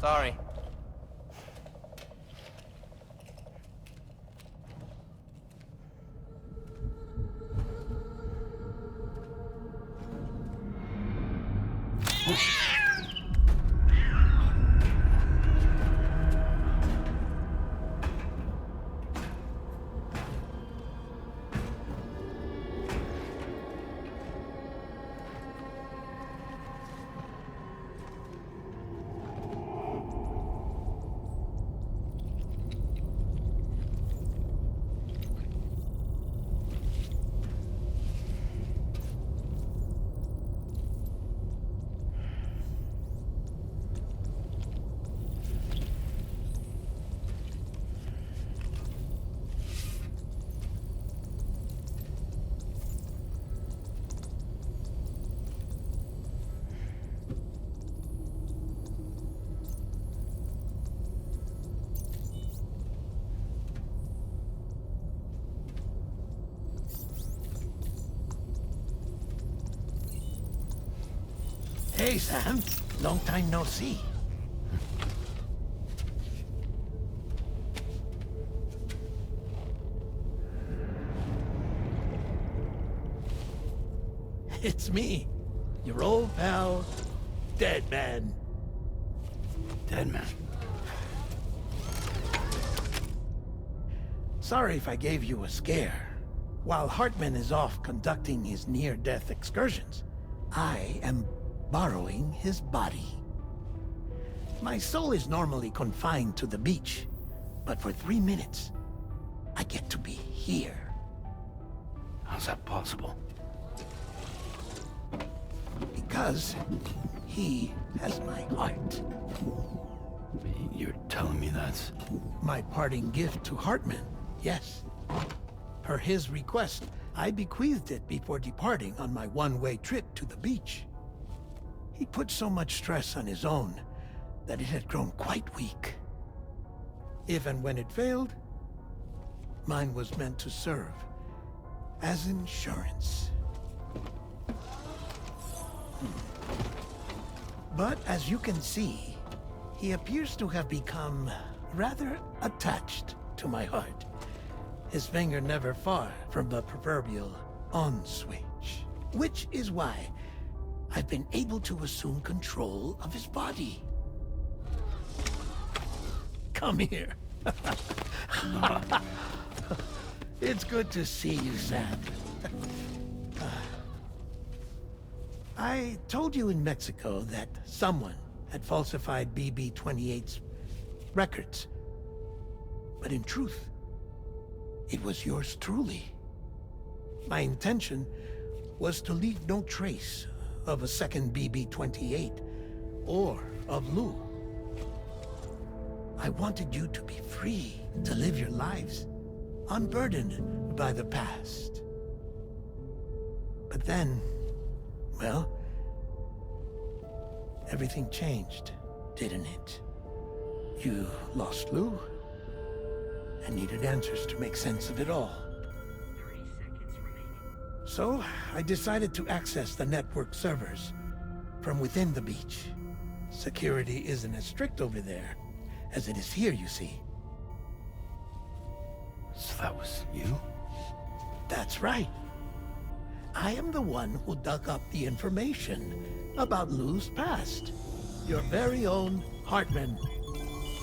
Sorry. Hey, Sam. Long time no see. It's me, your old pal, Dead Man. Dead Man? Sorry if I gave you a scare. While Hartman is off conducting his near-death excursions, I am borrowing his body. My soul is normally confined to the beach, but for 3 minutes, I get to be here. How's that possible? Because he has my heart. You're telling me that's... My parting gift to Hartman, yes. Per his request, I bequeathed it before departing on my one-way trip to the beach. He put so much stress on his own that it had grown quite weak. If and when it failed, mine was meant to serve as insurance. But as you can see, he appears to have become rather attached to my heart. His finger never far from the proverbial on switch. Which is why I've been able to assume control of his body. Come here. It's good to see you, Sam. I told you in Mexico that someone had falsified BB-28's records. But in truth, it was yours truly. My intention was to leave no trace of a second BB-28 or of Lou. I wanted you to be free to live your lives, unburdened by the past. But then, well, everything changed, didn't it? You lost Lou, I needed answers to make sense of it all. 30 seconds remaining. So, I decided to access the network servers from within the beach. Security isn't as strict over there as it is here, you see. So that was you? That's right. I am the one who dug up the information about Lou's past. Your very own Hartman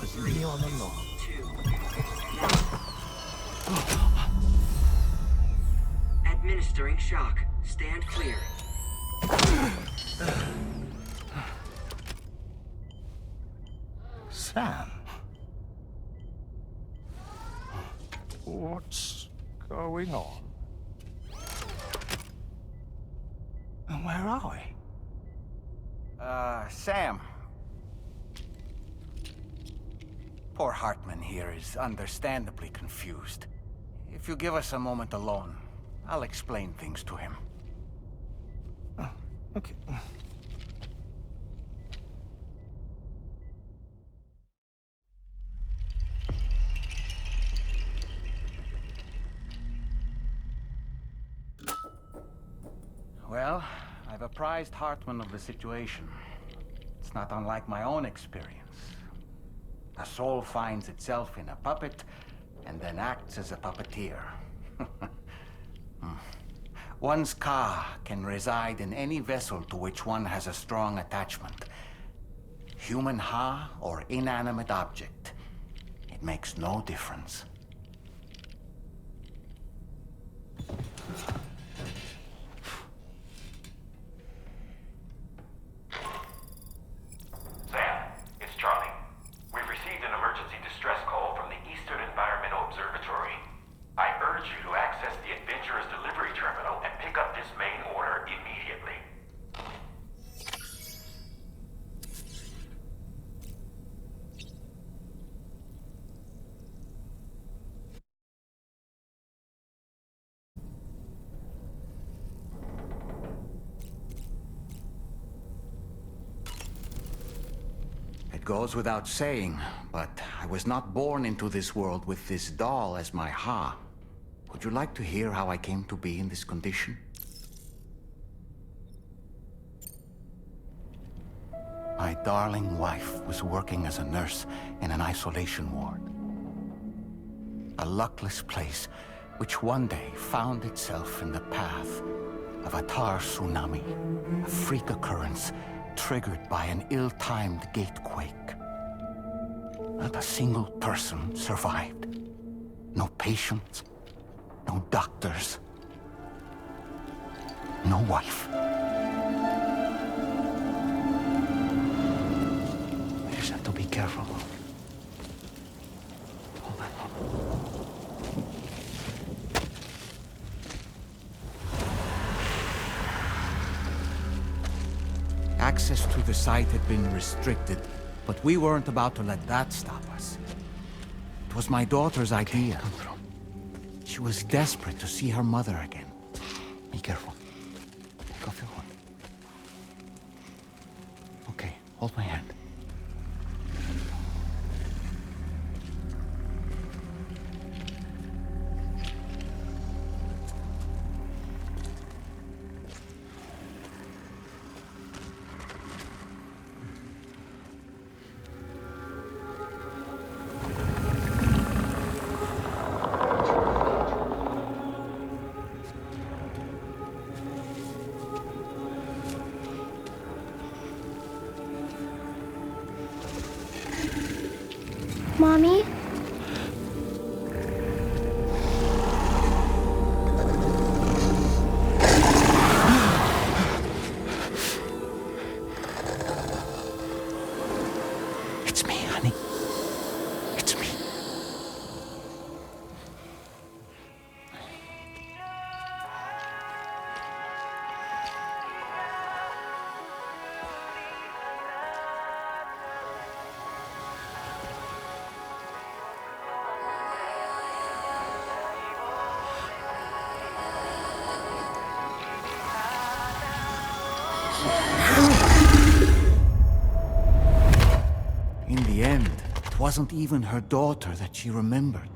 was me all along. 2. Administering shock. Stand clear. Sam? What's going on? And where are we? Sam. Poor Hartman here is understandably confused. If you give us a moment alone, I'll explain things to him. Oh, okay. Well, I've apprised Hartman of the situation. It's not unlike my own experience. A soul finds itself in a puppet, and then acts as a puppeteer. One's ka can reside in any vessel to which one has a strong attachment. Human ha or inanimate object. It makes no difference. Sam, it's Charlie. We've received an emergency distress call from the Eastern Environmental Observatory. I urge you to access the Adventurer's delivery terminal and pick up this main order immediately. It goes without saying, but I was not born into this world with this doll as my ha. Would you like to hear how I came to be in this condition? My darling wife was working as a nurse in an isolation ward. A luckless place which one day found itself in the path of a Attair tsunami, a freak occurrence triggered by an ill-timed gatequake. Not a single person survived. No patients, no doctors, no wife. We just have to be careful. Hold on. Access to the site had been restricted, but we weren't about to let that stop us. It was my daughter's idea. Come through. She was desperate to see her mother again. Be careful. Go feel one. Okay, hold my hand. Mommy? It's me, honey. It's me. In the end, it wasn't even her daughter that she remembered.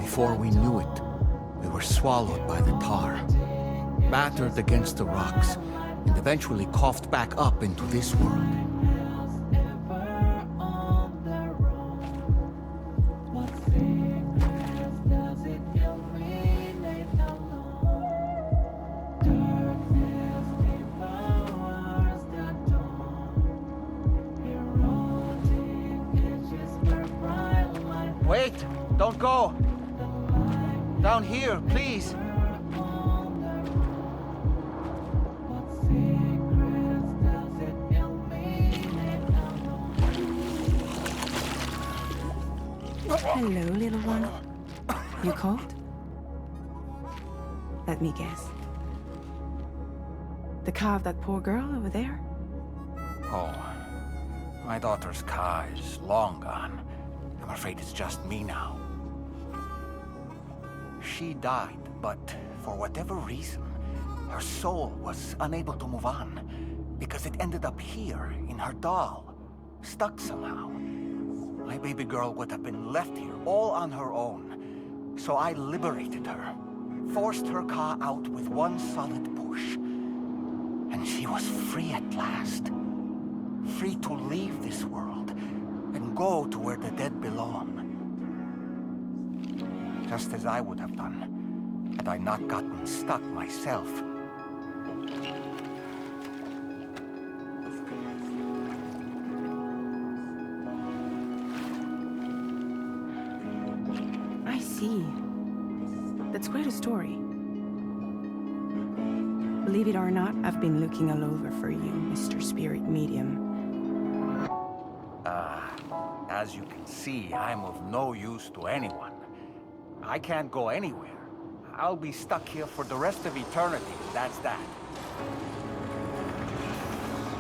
Before we knew it, we were swallowed by the tar, battered against the rocks, and eventually coughed back up into this world. Wait! Don't go! Down here, please! Hello, little one. You cold? Let me guess. The car of that poor girl over there? Oh, my daughter's car is long gone. I'm afraid it's just me now. She died, but for whatever reason, her soul was unable to move on because it ended up here in her doll, stuck somehow. My baby girl would have been left here all on her own. So I liberated her, forced her car out with one solid push. And she was free at last. Free to leave this world and go to where the dead belong. Just as I would have done, had I not gotten stuck myself. I see. That's quite a story. Believe it or not, I've been looking all over for you, Mr. Spirit Medium. As you can see, I'm of no use to anyone. I can't go anywhere. I'll be stuck here for the rest of eternity, that's that.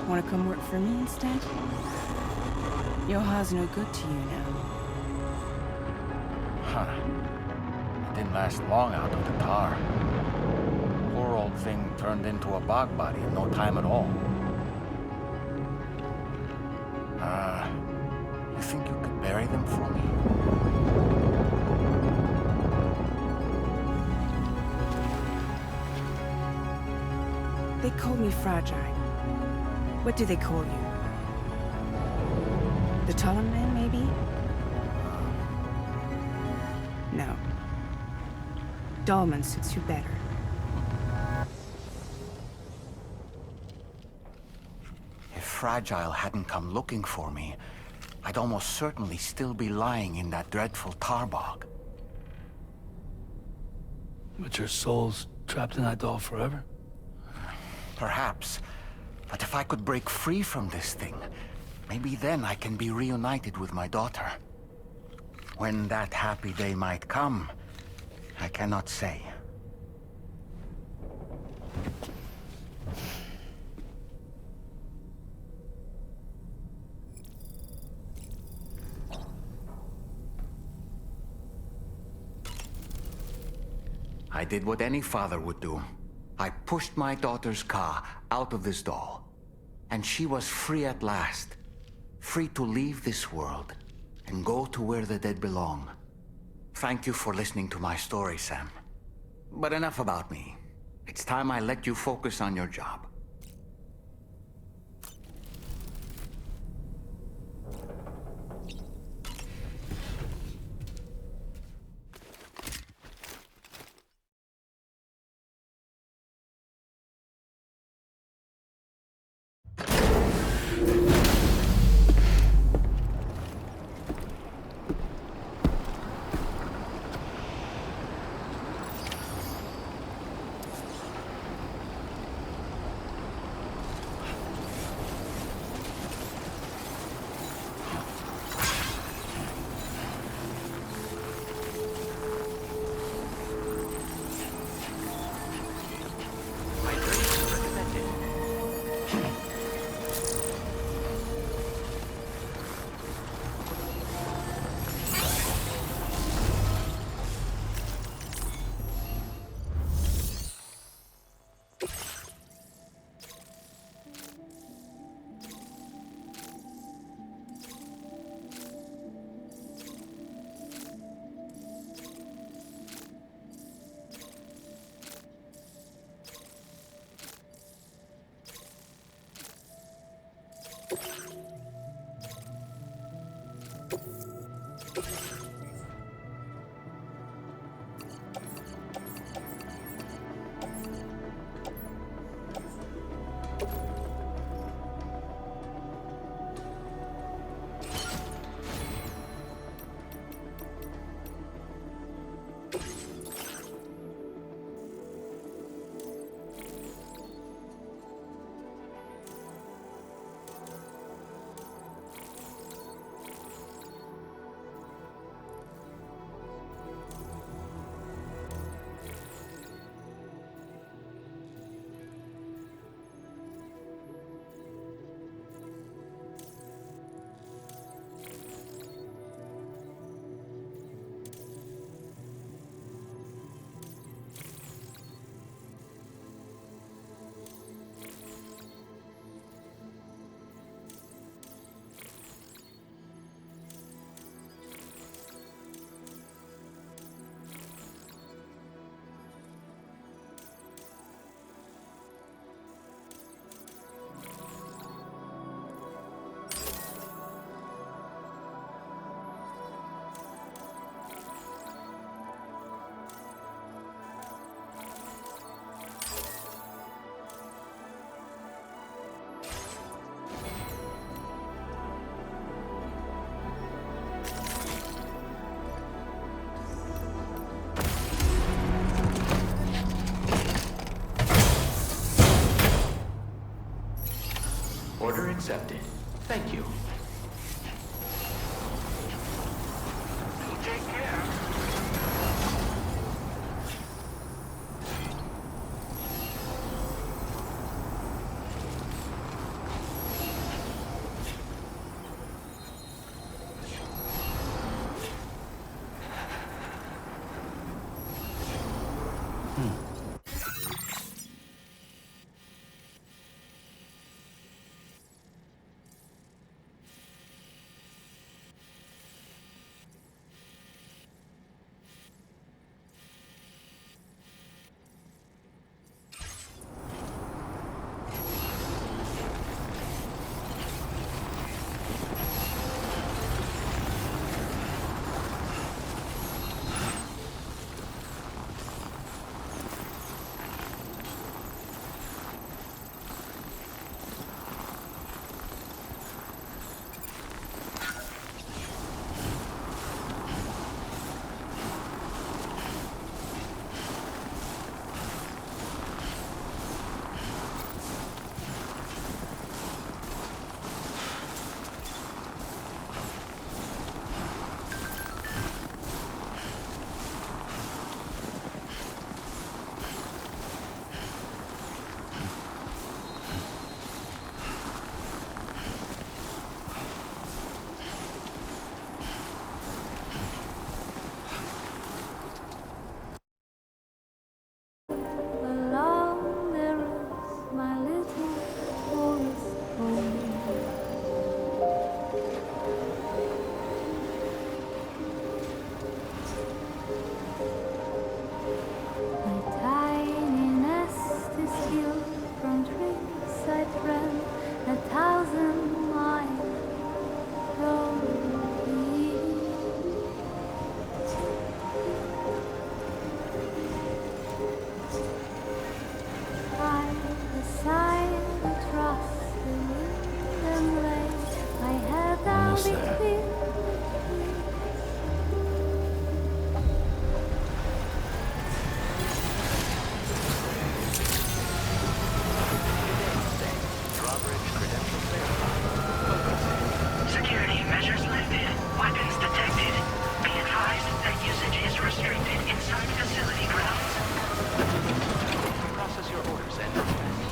Want to come work for me instead? Yoha's no good to you now. Huh. It didn't last long out of the tar. Poor old thing turned into a bog body in no time at all. You think you could bury them for me? They call me fragile. What do they call you? The taller man, maybe? No. Dolman suits you better. If Fragile hadn't come looking for me, I'd almost certainly still be lying in that dreadful tar bog. But your soul's trapped in that doll forever? Perhaps. But if I could break free from this thing, maybe then I can be reunited with my daughter. When that happy day might come, I cannot say. I did what any father would do. I pushed my daughter's car out of this doll. And she was free at last. Free to leave this world and go to where the dead belong. Thank you for listening to my story, Sam. But enough about me. It's time I let you focus on your job. accepted. Thank you. Take care. Along the roofs, my little forest home. My tiny nest is built from trees I ran 1,000 miles from here. I decided to trust the wind and lay my head down Almost there. between the trees. Security measures lifted. Weapons detected. Be advised that usage is restricted inside facility grounds. Process your orders and documents.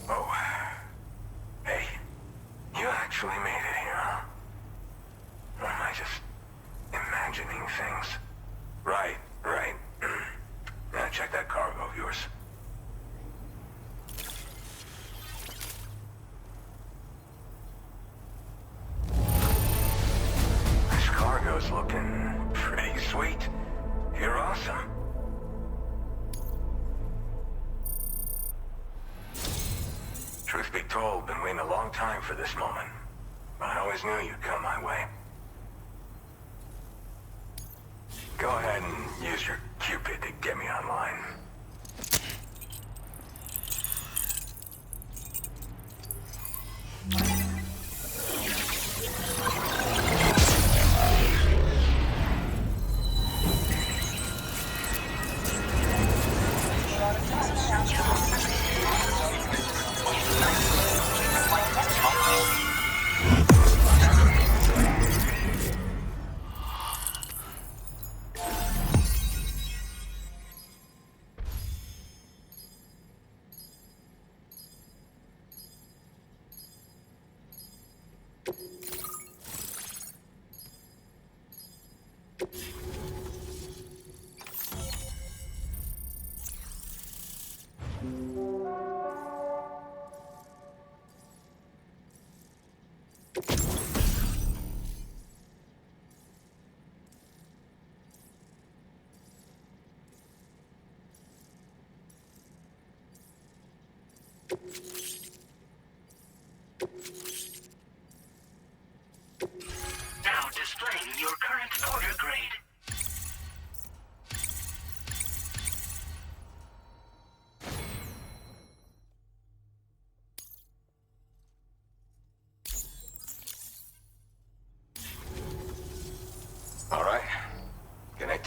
Oh. Hey, you actually made it here, huh? Or am I just imagining things? Right. Now check that cargo of yours. This cargo's looking pretty sweet. You're awesome. Truth be told, been waiting a long time for this moment. But I always knew you'd come my way. Go ahead and use your Cupid to get me online.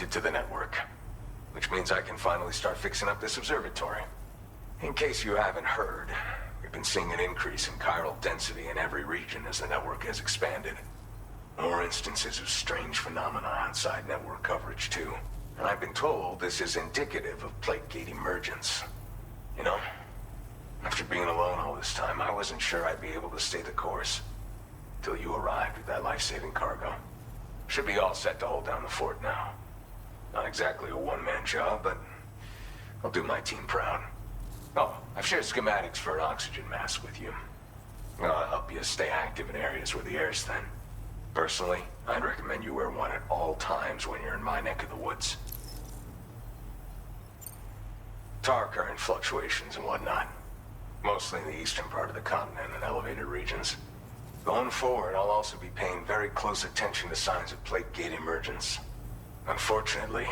connected to the network. Which means I can finally start fixing up this observatory. In case you haven't heard, we've been seeing an increase in chiral density in every region as the network has expanded. More instances of strange phenomena outside network coverage, too. And I've been told this is indicative of plate gate emergence. You know, after being alone all this time, I wasn't sure I'd be able to stay the course. Till you arrived with that life-saving cargo. Should be all set to hold down the fort now. Not exactly a one-man job, but I'll do my team proud. Oh, I've shared schematics for an oxygen mask with you. I'll help you stay active in areas where the air's thin. Personally, I'd recommend you wear one at all times when you're in my neck of the woods. Tar current fluctuations and whatnot. Mostly in the eastern part of the continent and elevated regions. Going forward, I'll also be paying very close attention to signs of plate gate emergence. Unfortunately,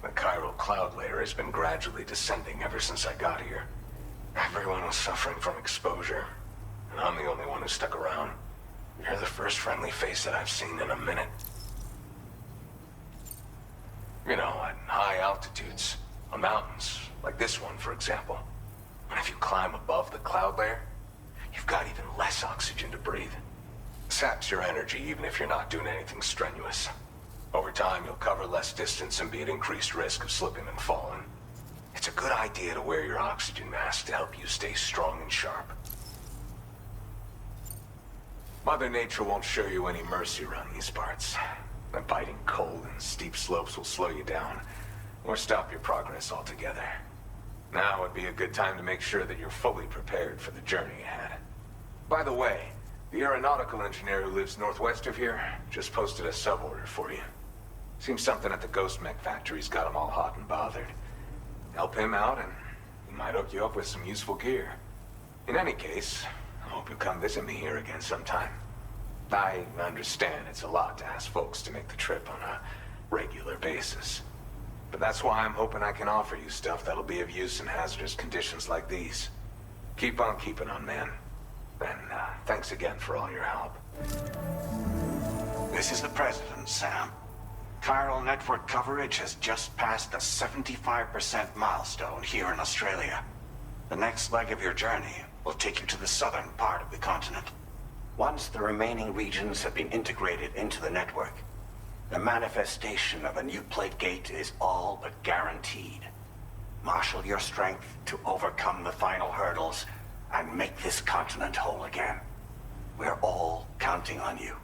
the chiral cloud layer has been gradually descending ever since I got here. Everyone was suffering from exposure, and I'm the only one who stuck around. You're the first friendly face that I've seen in a minute. You know, at high altitudes, on mountains, like this one, for example. And if you climb above the cloud layer, you've got even less oxygen to breathe. Saps your energy even if you're not doing anything strenuous. Over time, you'll cover less distance and be at increased risk of slipping and falling. It's a good idea to wear your oxygen mask to help you stay strong and sharp. Mother Nature won't show you any mercy around these parts. The biting cold and steep slopes will slow you down, or stop your progress altogether. Now would be a good time to make sure that you're fully prepared for the journey ahead. By the way, the aeronautical engineer who lives northwest of here just posted a sub-order for you. Seems something at the Ghost Mech factory's got him all hot and bothered. Help him out and he might hook you up with some useful gear. In any case, I hope you'll come visit me here again sometime. I understand it's a lot to ask folks to make the trip on a regular basis. But that's why I'm hoping I can offer you stuff that'll be of use in hazardous conditions like these. Keep on keeping on, man. And thanks again for all your help. This is the President, Sam. Chiral network coverage has just passed the 75% milestone here in Australia. The next leg of your journey will take you to the southern part of the continent. Once the remaining regions have been integrated into the network, the manifestation of a new plate gate is all but guaranteed. Marshal your strength to overcome the final hurdles and make this continent whole again. We're all counting on you.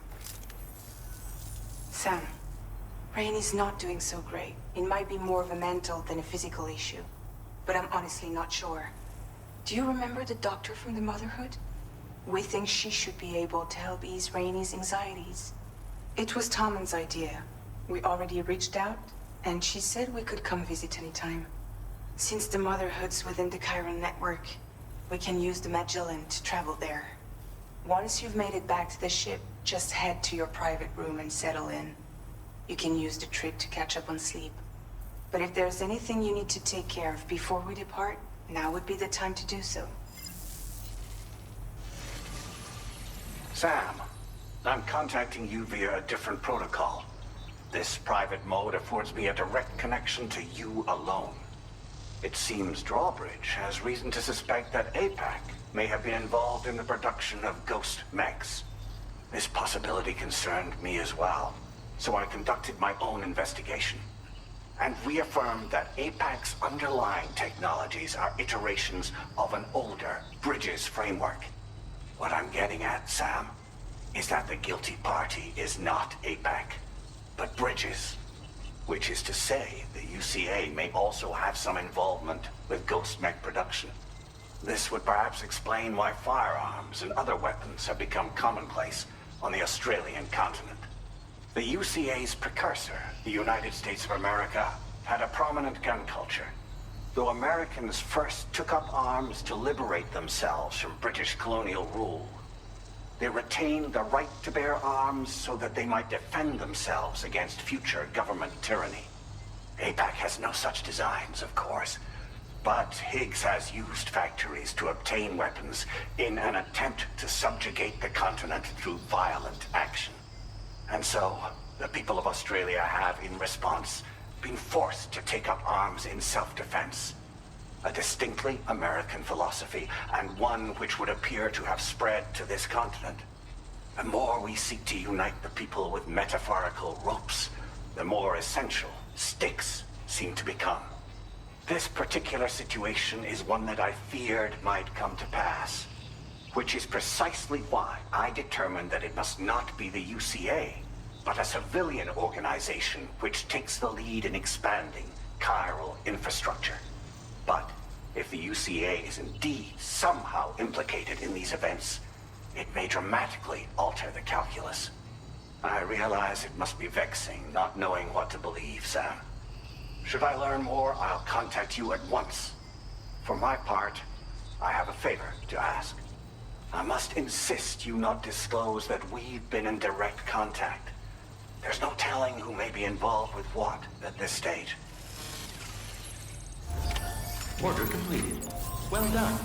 Sam, Rainey's not doing so great. It might be more of a mental than a physical issue, but I'm honestly not sure. Do you remember the doctor from the Motherhood? We think she should be able to help ease Rainey's anxieties. It was Tommen's idea. We already reached out, and she said we could come visit anytime. Since the Motherhood's within the Chiron network, we can use the Magellan to travel there. Once you've made it back to the ship, just head to your private room and settle in. You can use the trip to catch up on sleep. But if there's anything you need to take care of before we depart, now would be the time to do so. Sam, I'm contacting you via a different protocol. This private mode affords me a direct connection to you alone. It seems Drawbridge has reason to suspect that APAC may have been involved in the production of ghost mechs. This possibility concerned me as well, so I conducted my own investigation and reaffirmed that APAC's underlying technologies are iterations of an older Bridges framework. What I'm getting at, Sam, is that the guilty party is not APAC, but Bridges. Which is to say, the UCA may also have some involvement with ghost mech production. This would perhaps explain why firearms and other weapons have become commonplace on the Australian continent. The UCA's precursor, the United States of America, had a prominent gun culture. Though Americans first took up arms to liberate themselves from British colonial rule, they retained the right to bear arms so that they might defend themselves against future government tyranny. APAC has no such designs, of course, but Higgs has used factories to obtain weapons in an attempt to subjugate the continent through violent action. And so, the people of Australia have, in response, been forced to take up arms in self-defense. A distinctly American philosophy, and one which would appear to have spread to this continent. The more we seek to unite the people with metaphorical ropes, the more essential sticks seem to become. This particular situation is one that I feared might come to pass, which is precisely why I determined that it must not be the UCA, but a civilian organization which takes the lead in expanding chiral infrastructure. But if the UCA is indeed somehow implicated in these events, it may dramatically alter the calculus. I realize it must be vexing not knowing what to believe, Sam. Should I learn more, I'll contact you at once. For my part, I have a favor to ask. I must insist you not disclose that we've been in direct contact. There's no telling who may be involved with what at this stage. Order completed. Well done.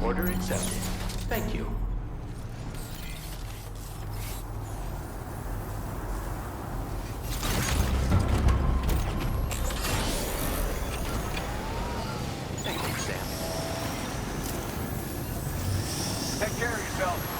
Order accepted. Thank you. Thank you, Sam. Take care of yourself.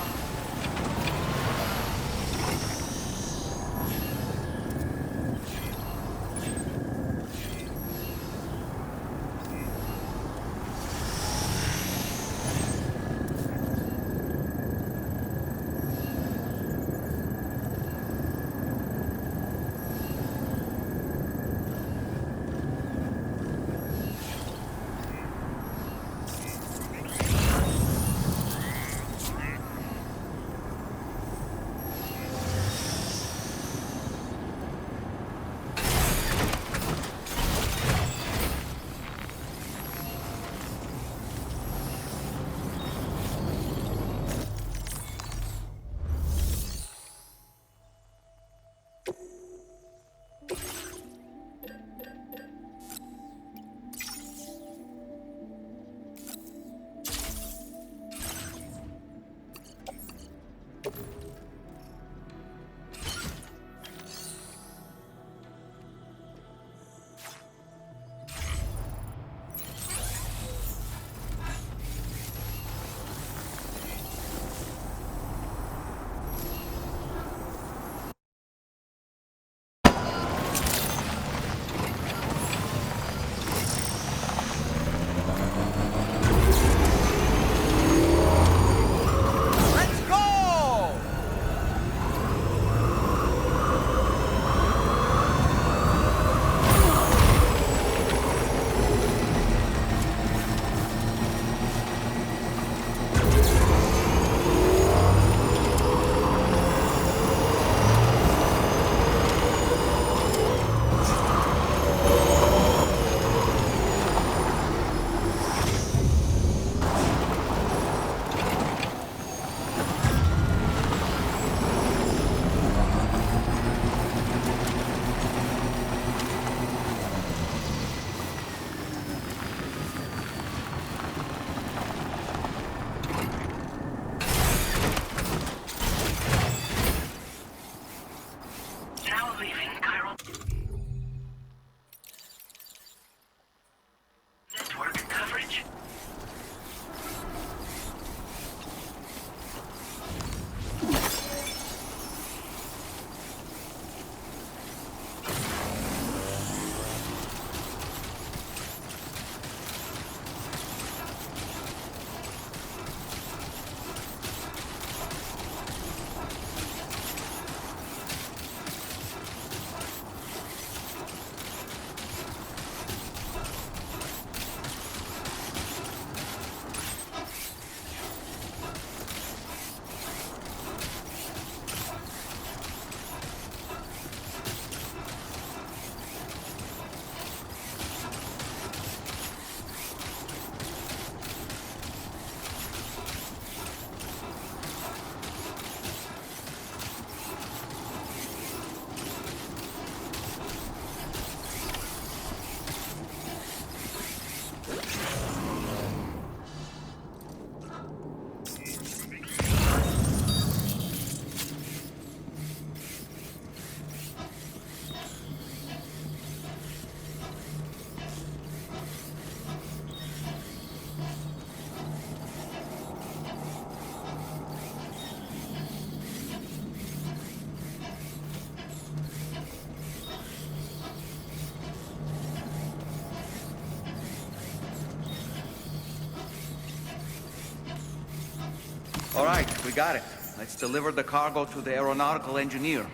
All right, we got it. Let's deliver the cargo to the aeronautical engineer.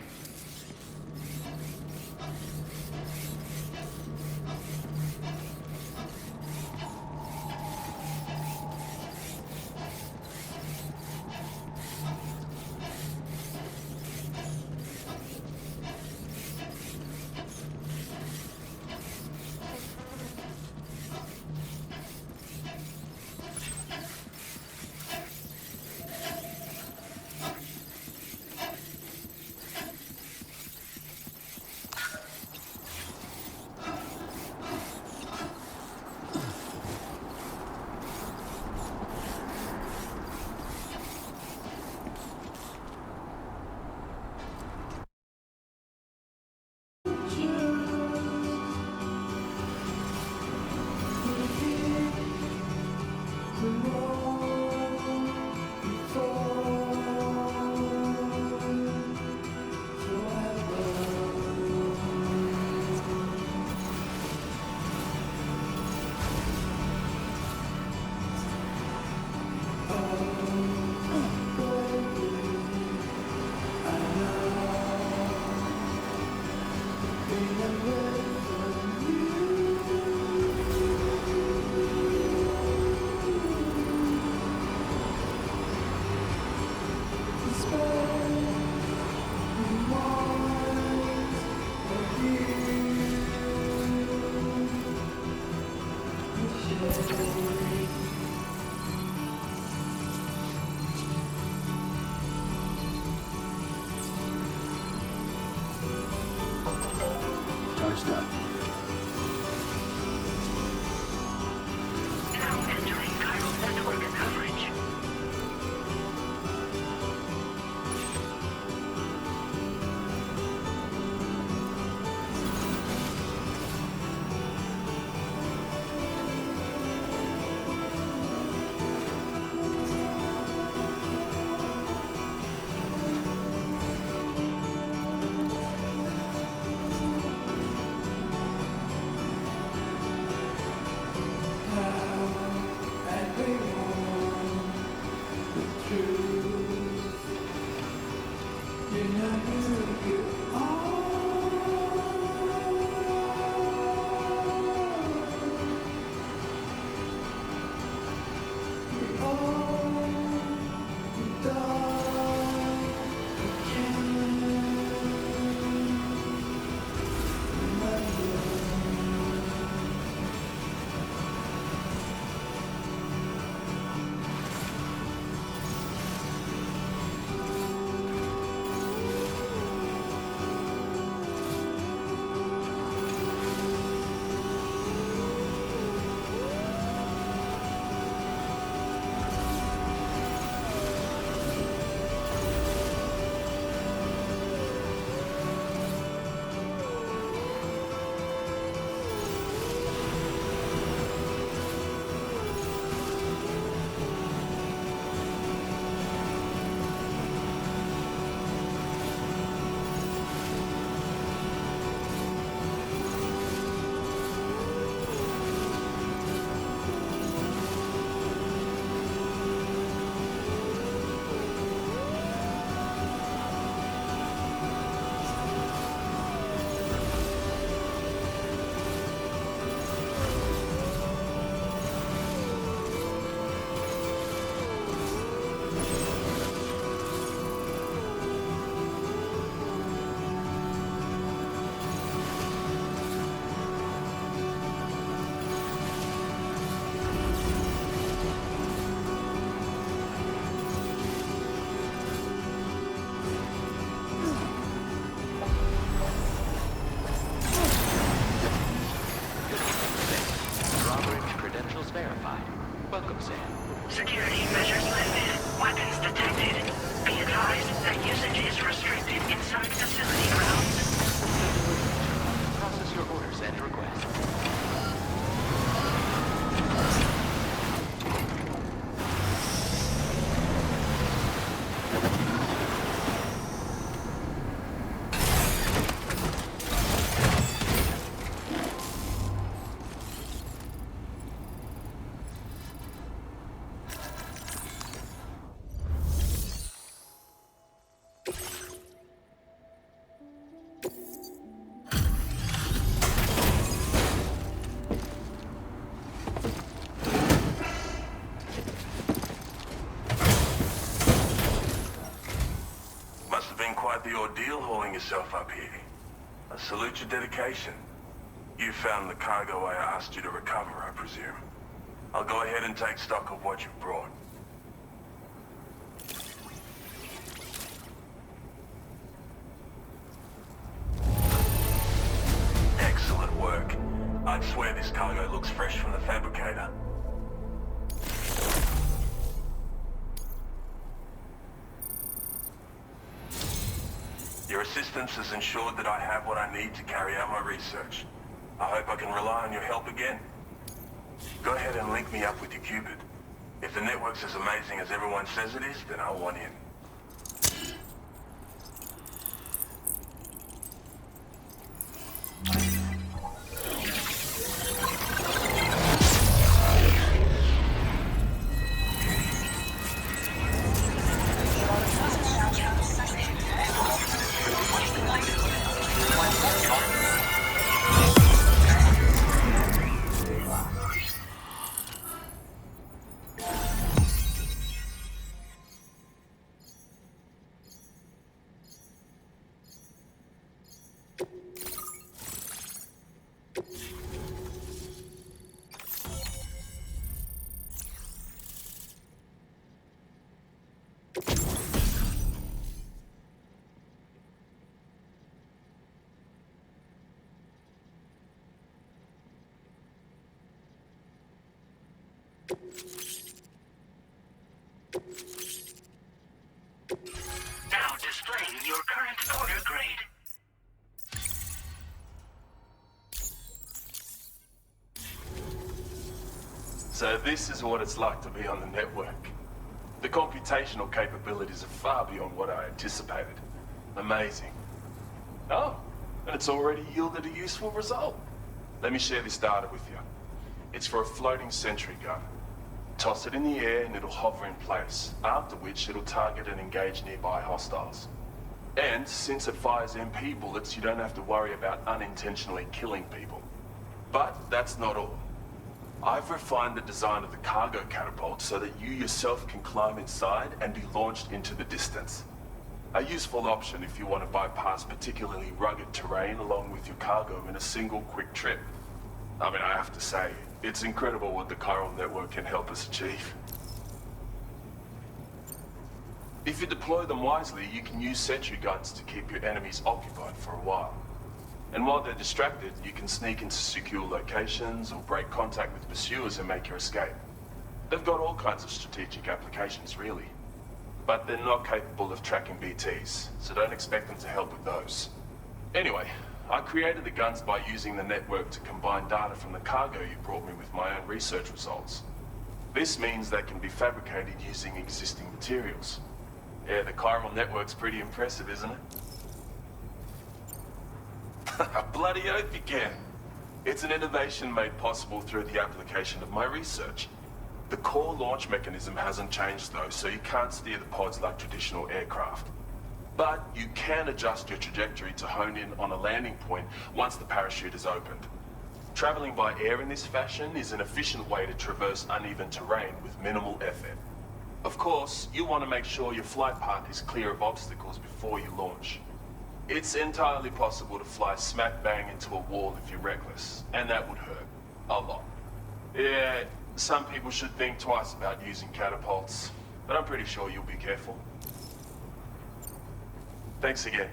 Charged up. Now entering chiral network coverage. verified. Welcome, Sam. Security measures lifted. Weapons detected. Be advised that usage is restricted inside facility grounds. Process your orders and requests. ordeal hauling yourself up here. I salute your dedication. You found the cargo I asked you to recover, I presume. I'll go ahead and take stock of what you've brought. Excellent work. I'd swear this cargo looks fresh from the fabricator. Your assistance has ensured that I have what I need to carry out my research. I hope I can rely on your help again. Go ahead and link me up with your Cupid. If the network's as amazing as everyone says it is, then I want in. Now displaying your current order grade. So this is what it's like to be on the network. The computational capabilities are far beyond what I anticipated. Amazing. Oh, and it's already yielded a useful result. Let me share this data with you. It's for a floating sentry gun. Toss it in the air and it'll hover in place, after which it'll target and engage nearby hostiles. And since it fires MP bullets, you don't have to worry about unintentionally killing people. But that's not all. I've refined the design of the cargo catapult so that you yourself can climb inside and be launched into the distance. A useful option if you want to bypass particularly rugged terrain along with your cargo in a single quick trip. I mean, I have to say, it's incredible what the chiral network can help us achieve. If you deploy them wisely, you can use sentry guns to keep your enemies occupied for a while. And while they're distracted, you can sneak into secure locations or break contact with pursuers and make your escape. They've got all kinds of strategic applications, really. But they're not capable of tracking BTs, so don't expect them to help with those. Anyway, I created the guns by using the network to combine data from the cargo you brought me with my own research results. This means they can be fabricated using existing materials. Yeah, the chiral network's pretty impressive, isn't it? Bloody oath you can. It's an innovation made possible through the application of my research. The core launch mechanism hasn't changed though, so you can't steer the pods like traditional aircraft. But you can adjust your trajectory to hone in on a landing point once the parachute is opened. Traveling by air in this fashion is an efficient way to traverse uneven terrain with minimal effort. Of course, you want to make sure your flight path is clear of obstacles before you launch. It's entirely possible to fly smack bang into a wall if you're reckless, and that would hurt. A lot. Yeah, some people should think twice about using catapults, but I'm pretty sure you'll be careful. Thanks again.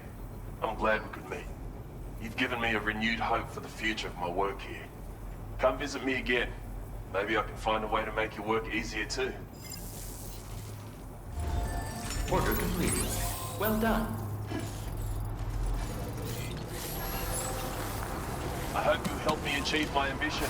I'm glad we could meet. You've given me a renewed hope for the future of my work here. Come visit me again. Maybe I can find a way to make your work easier too. Order completed. Well done. I hope you help me achieve my ambition.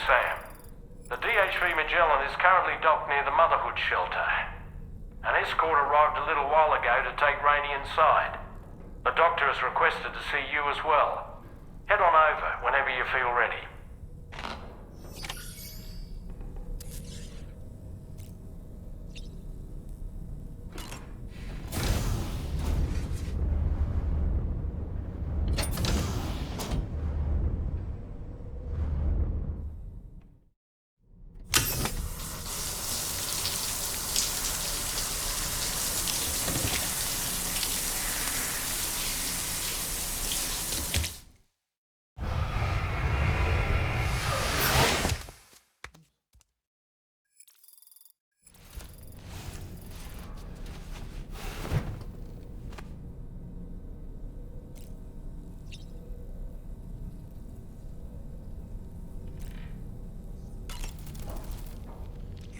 Sam. The DH-3 Magellan is currently docked near the Motherhood shelter. An escort arrived a little while ago to take Rainey inside. The doctor has requested to see you as well. Head on over whenever you feel ready.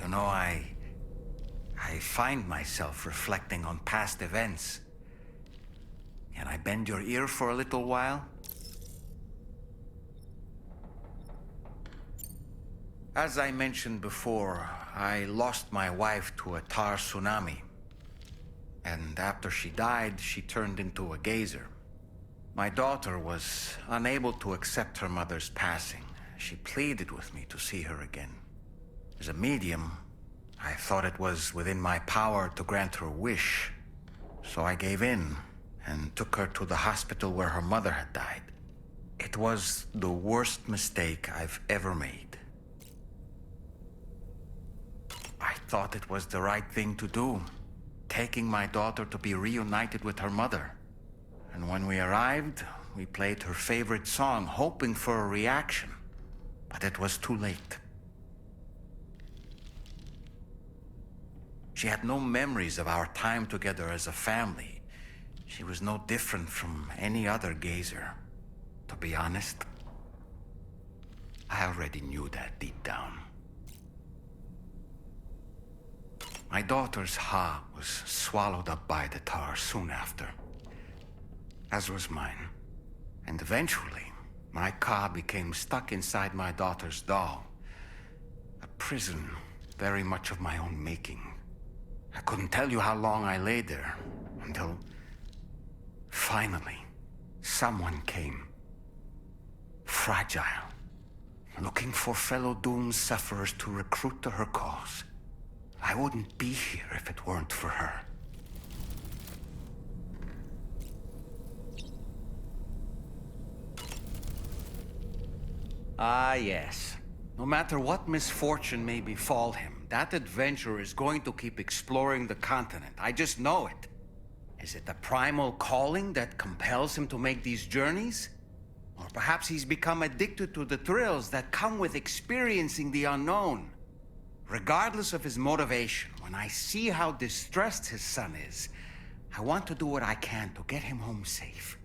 You know, I find myself reflecting on past events. Can I bend your ear for a little while? As I mentioned before, I lost my wife to a tar tsunami. And after she died, she turned into a gazer. My daughter was unable to accept her mother's passing. She pleaded with me to see her again. As a medium, I thought it was within my power to grant her wish. So I gave in and took her to the hospital where her mother had died. It was the worst mistake I've ever made. I thought it was the right thing to do, taking my daughter to be reunited with her mother. And when we arrived, we played her favorite song, hoping for a reaction. But it was too late. She had no memories of our time together as a family. She was no different from any other gazer. To be honest, I already knew that deep down. My daughter's heart was swallowed up by the tar soon after, as was mine. And eventually, my car became stuck inside my daughter's doll. A prison very much of my own making. I couldn't tell you how long I lay there, until finally, someone came. Fragile, looking for fellow doomed sufferers to recruit to her cause. I wouldn't be here if it weren't for her. Ah, yes. No matter what misfortune may befall him, that adventurer is going to keep exploring the continent. I just know it. Is it the primal calling that compels him to make these journeys? Or perhaps he's become addicted to the thrills that come with experiencing the unknown. Regardless of his motivation, when I see how distressed his son is, I want to do what I can to get him home safe.